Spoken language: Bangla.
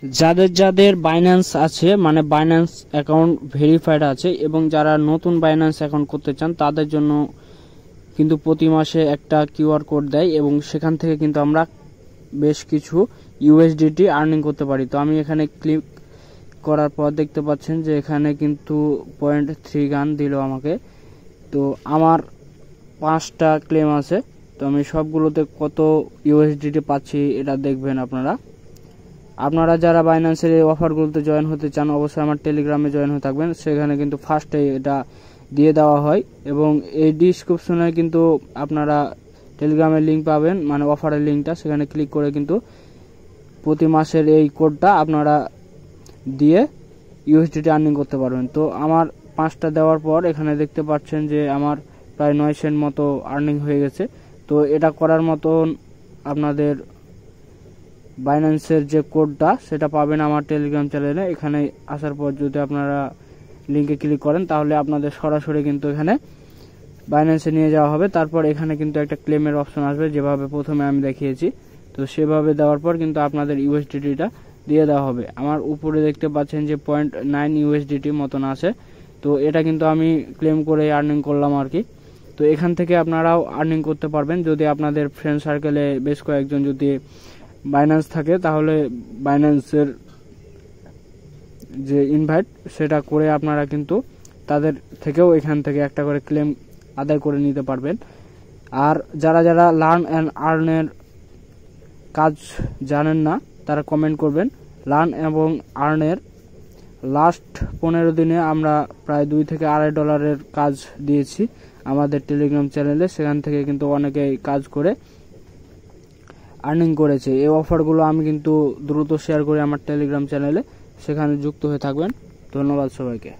যাদের যাদের বাইন্যান্স আছে, মানে বাইন্যান্স অ্যাকাউন্ট ভেরিফাইড আছে এবং যারা নতুন বাইন্যান্স অ্যাকাউন্ট করতে চান তাদের জন্য কিন্তু প্রতি মাসে একটা কিউআর কোড দেয় এবং সেখান থেকে কিন্তু আমরা বেশ কিছু ইউএসডিটি আর্নিং করতে পারি। তো আমি এখানে ক্লিক করার পর দেখতে পাচ্ছেন যে এখানে কিন্তু 0.3 গান দিল আমাকে। তো আমার 5টা ক্লেম আছে, তো আমি সবগুলোতে কত ইউএসডিটি পাচ্ছি এটা দেখবেন আপনারা যারা বাইন্যান্সের এই অফারগুলোতে জয়েন হতে চান অবশ্যই আমার টেলিগ্রামে জয়েন হয়ে থাকবেন। সেখানে কিন্তু ফার্স্টে এটা দিয়ে দেওয়া হয় এবং এই ডিসক্রিপশনে কিন্তু আপনারা টেলিগ্রামের লিঙ্ক পাবেন, মানে অফারের লিঙ্কটা, সেখানে ক্লিক করে কিন্তু প্রতি মাসের এই কোডটা আপনারা দিয়ে ইউএসডিটি আর্নিং করতে পারবেন। তো আমার 5টা দেওয়ার পর এখানে দেখতে পাচ্ছেন যে আমার প্রায় 9 সেন্ট মতো আর্নিং হয়ে গেছে। তো এটা করার মতন আপনাদের বাইন্যান্সের যে কোডটা সেটা পাবেন আমার টেলিগ্রাম চ্যানেলে। এখানে আসার পর যদি আপনারা লিঙ্কে ক্লিক করেন তাহলে আপনাদের সরাসরি কিন্তু এখানে বাইন্যান্সে নিয়ে যাওয়া হবে। তারপর এখানে কিন্তু একটা ক্লেমের অপশন আসবে, যেভাবে প্রথমে আমি দেখিয়েছি। তো সেভাবে দেওয়ার পর কিন্তু আপনাদের ইউএসডিটিটা দিয়ে দেওয়া হবে। আমার উপরে দেখতে পাচ্ছেন যে 0.9 ইউএসডিটি মতন আছে। তো এটা কিন্তু আমি ক্লেম করে আর্নিং করলাম আর কি। তো এখান থেকে আপনারাও আর্নিং করতে পারবেন যদি আপনাদের ফ্রেন্ড সার্কেলে বেশ কয়েকজন যদি বাইন্যান্স থাকে, তাহলে বাইন্যান্সের যে ইনভাইট সেটা করে আপনারা কিন্তু তাদের থেকেও এখান থেকে একটা করে ক্লেম আদায় করে নিতে পারবেন। আর যারা যারা লার্ন অ্যান্ড আর্নের কাজ জানেন না তারা কমেন্ট করবেন। লার্ন এবং আর্নের লাস্ট 15 দিনে আমরা প্রায় $2 থেকে $2.5 কাজ দিয়েছি আমাদের টেলিগ্রাম চ্যানেলে। সেখান থেকে কিন্তু অনেকেই কাজ করে আর্নিং করেছে। এই অফারগুলো আমি কিন্তু দ্রুত শেয়ার করি আমার টেলিগ্রাম চ্যানেলে, সেখানে যুক্ত হয়ে থাকবেন। ধন্যবাদ সবাইকে।